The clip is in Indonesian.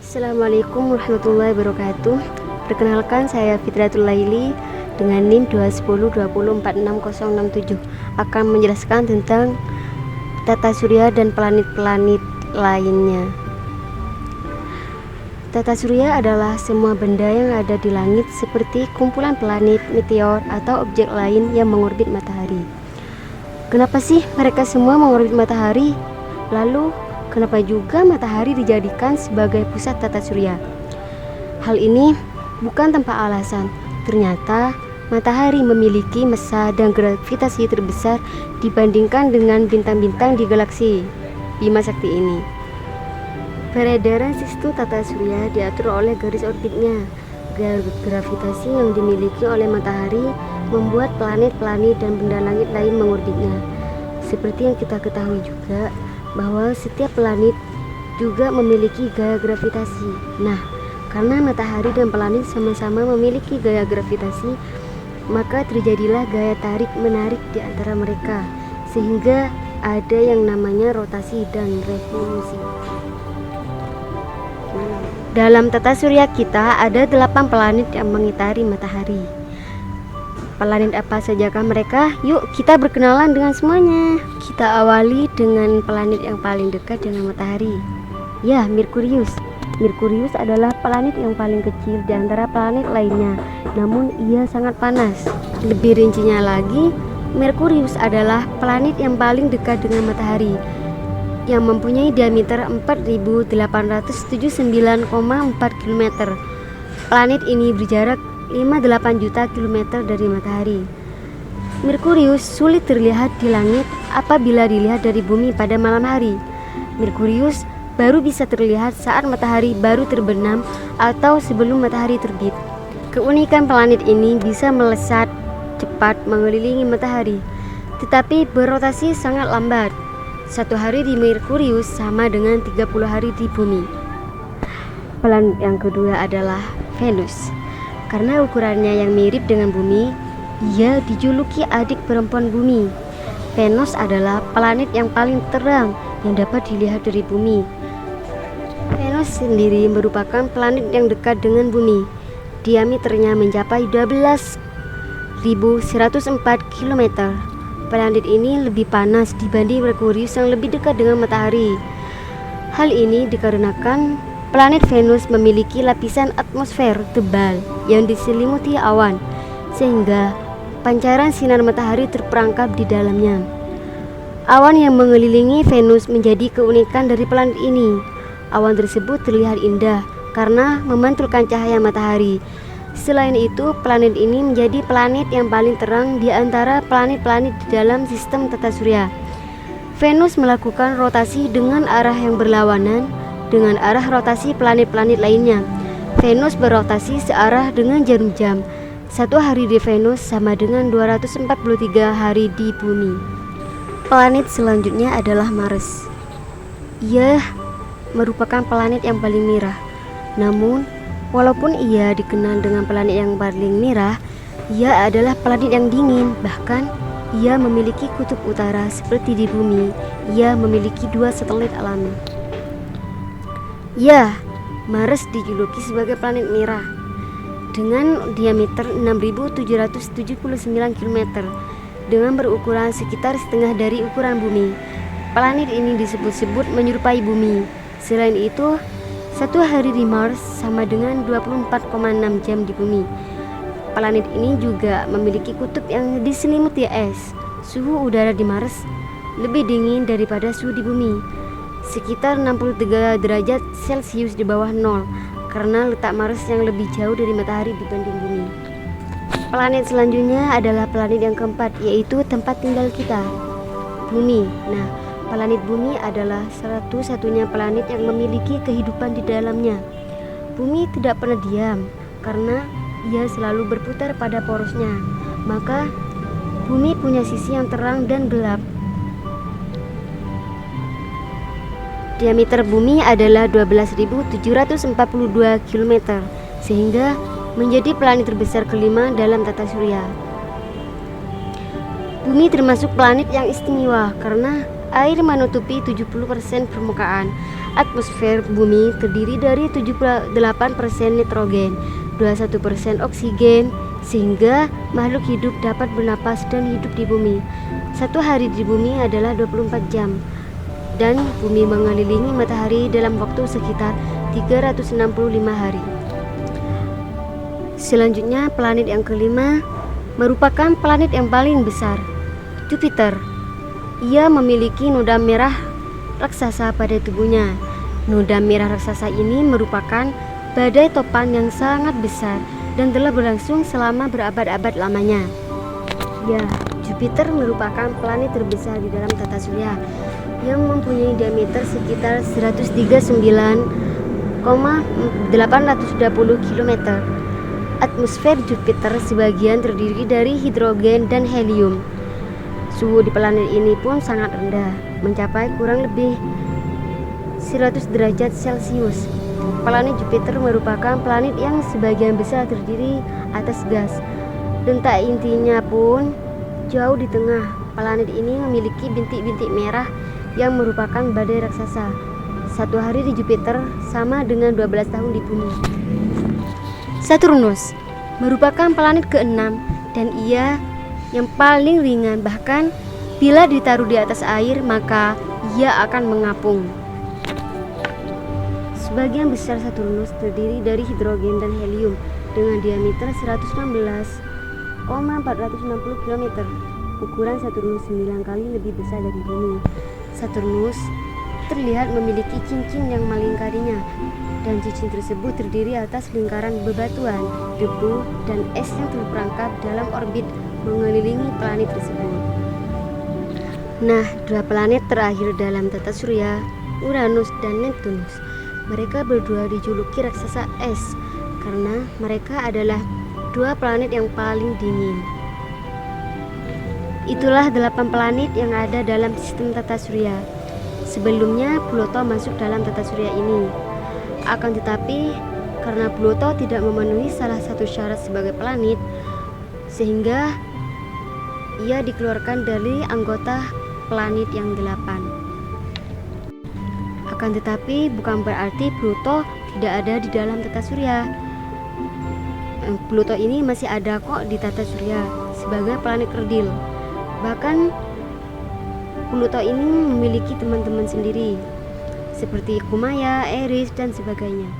Assalamualaikum warahmatullahi wabarakatuh. Perkenalkan, saya Fitratul Laili dengan NIM 21020466067 akan menjelaskan tentang tata surya dan planet-planet lainnya. Tata surya adalah semua benda yang ada di langit seperti kumpulan planet, meteor, atau objek lain yang mengorbit matahari. Kenapa sih mereka semua mengorbit matahari? Lalu kenapa juga matahari dijadikan sebagai pusat tata surya? Hal ini bukan tanpa alasan. Ternyata matahari memiliki massa dan gravitasi terbesar dibandingkan dengan bintang-bintang di galaksi Bima Sakti ini. Peredaran sistem tata surya diatur oleh garis orbitnya. Gaya gravitasi yang dimiliki oleh matahari membuat planet-planet dan benda langit lain mengorbitnya. Seperti yang kita ketahui juga, bahwa setiap planet juga memiliki gaya gravitasi. Nah, karena matahari dan planet sama-sama memiliki gaya gravitasi, maka terjadilah gaya tarik-menarik di antara mereka, sehingga ada yang namanya rotasi dan revolusi. Dalam tata surya kita ada 8 planet yang mengitari matahari. Planet apa sajakah mereka? Yuk kita berkenalan dengan semuanya. Kita awali dengan planet yang paling dekat dengan matahari. Ya, Merkurius. Merkurius adalah planet yang paling kecil di antara planet lainnya, namun ia sangat panas. Lebih rincinya lagi, Merkurius adalah planet yang paling dekat dengan matahari, yang mempunyai diameter 4.879,4 km. Planet ini berjarak 58 juta kilometer dari matahari. Merkurius sulit terlihat di langit apabila dilihat dari bumi pada malam hari. Merkurius baru bisa terlihat saat matahari baru terbenam atau sebelum matahari terbit. Keunikan planet ini bisa melesat cepat mengelilingi matahari, tetapi berotasi sangat lambat. Satu hari di Merkurius sama dengan 30 hari di bumi. Planet yang kedua adalah Venus. Karena ukurannya yang mirip dengan bumi, ia dijuluki adik perempuan bumi. Venus adalah planet yang paling terang yang dapat dilihat dari bumi. Venus sendiri merupakan planet yang dekat dengan bumi. Diameternya mencapai 12.104 km. Planet ini lebih panas dibanding Merkurius yang lebih dekat dengan matahari. Hal ini dikarenakan planet Venus memiliki lapisan atmosfer tebal yang diselimuti awan, sehingga pancaran sinar matahari terperangkap di dalamnya. Awan yang mengelilingi Venus menjadi keunikan dari planet ini. Awan tersebut terlihat indah karena memantulkan cahaya matahari. Selain itu, planet ini menjadi planet yang paling terang di antara planet-planet di dalam sistem tata surya. Venus melakukan rotasi dengan arah yang berlawanan dengan arah rotasi planet-planet lainnya. Venus berotasi searah dengan jarum jam. Satu hari di Venus sama dengan 243 hari di bumi. Planet selanjutnya adalah Mars. Ia merupakan planet yang paling merah. Namun, walaupun ia dikenal dengan planet yang paling merah, ia adalah planet yang dingin. Bahkan, ia memiliki kutub utara seperti di bumi. Ia memiliki 2 satelit alami. Ya, Mars dijuluki sebagai planet merah dengan diameter 6.779 km dengan berukuran sekitar setengah dari ukuran bumi. Planet ini disebut-sebut menyerupai bumi. Selain itu, satu hari di Mars sama dengan 24,6 jam di bumi. Planet ini juga memiliki kutub yang diselimuti es. Suhu udara di Mars lebih dingin daripada suhu di bumi, sekitar 63 derajat Celcius di bawah nol, karena letak Mars yang lebih jauh dari matahari dibanding bumi. Planet selanjutnya adalah planet yang keempat, yaitu tempat tinggal kita, bumi. Nah, planet bumi adalah satu-satunya planet yang memiliki kehidupan di dalamnya. Bumi tidak pernah diam karena ia selalu berputar pada porosnya. Maka bumi punya sisi yang terang dan gelap. Diameter bumi adalah 12.742 km, sehingga menjadi planet terbesar kelima dalam tata surya. Bumi termasuk planet yang istimewa karena Air menutupi 70% permukaan. Atmosfer bumi terdiri dari 78% nitrogen, 21% oksigen, sehingga makhluk hidup dapat bernapas dan hidup di bumi. Satu hari di bumi adalah 24 jam, dan bumi mengelilingi matahari dalam waktu sekitar 365 hari. Selanjutnya, planet yang kelima merupakan planet yang paling besar, Jupiter. Ia memiliki noda merah raksasa pada tubuhnya. Noda merah raksasa ini merupakan badai topan yang sangat besar dan telah berlangsung selama berabad-abad lamanya. Ya, Jupiter merupakan planet terbesar di dalam tata surya yang mempunyai diameter sekitar 139,820 km. Atmosfer Jupiter sebagian terdiri dari hidrogen dan helium. Suhu di planet ini pun sangat rendah, mencapai kurang lebih 100 derajat Celcius. Planet Jupiter merupakan planet yang sebagian besar terdiri atas gas. Letak intinya pun jauh di tengah. Planet ini memiliki bintik-bintik merah yang merupakan badai raksasa. Satu hari di Jupiter sama dengan 12 tahun di bumi. Saturnus merupakan planet keenam dan ia yang paling ringan, bahkan bila ditaruh di atas air maka ia akan mengapung. Sebagian besar Saturnus terdiri dari hidrogen dan helium dengan diameter 116,460 km. Ukuran Saturnus 9 kali lebih besar dari bumi. Saturnus terlihat memiliki cincin yang melingkarinya, dan cincin tersebut terdiri atas lingkaran bebatuan, debu, dan es yang terperangkap dalam orbit mengelilingi planet tersebut. Nah, dua planet terakhir dalam tata surya, Uranus dan Neptunus. Mereka berdua dijuluki raksasa es karena mereka adalah dua planet yang paling dingin. Itulah 8 planet yang ada dalam sistem tata surya. Sebelumnya Pluto masuk dalam tata surya ini. Akan tetapi karena Pluto tidak memenuhi salah satu syarat sebagai planet, sehingga ia dikeluarkan dari anggota planet yang 8. Akan tetapi bukan berarti Pluto tidak ada di dalam tata surya. Pluto ini masih ada kok di tata surya sebagai planet kerdil. Bahkan Pluto ini memiliki teman-teman sendiri seperti Kumaya, Eris, dan sebagainya.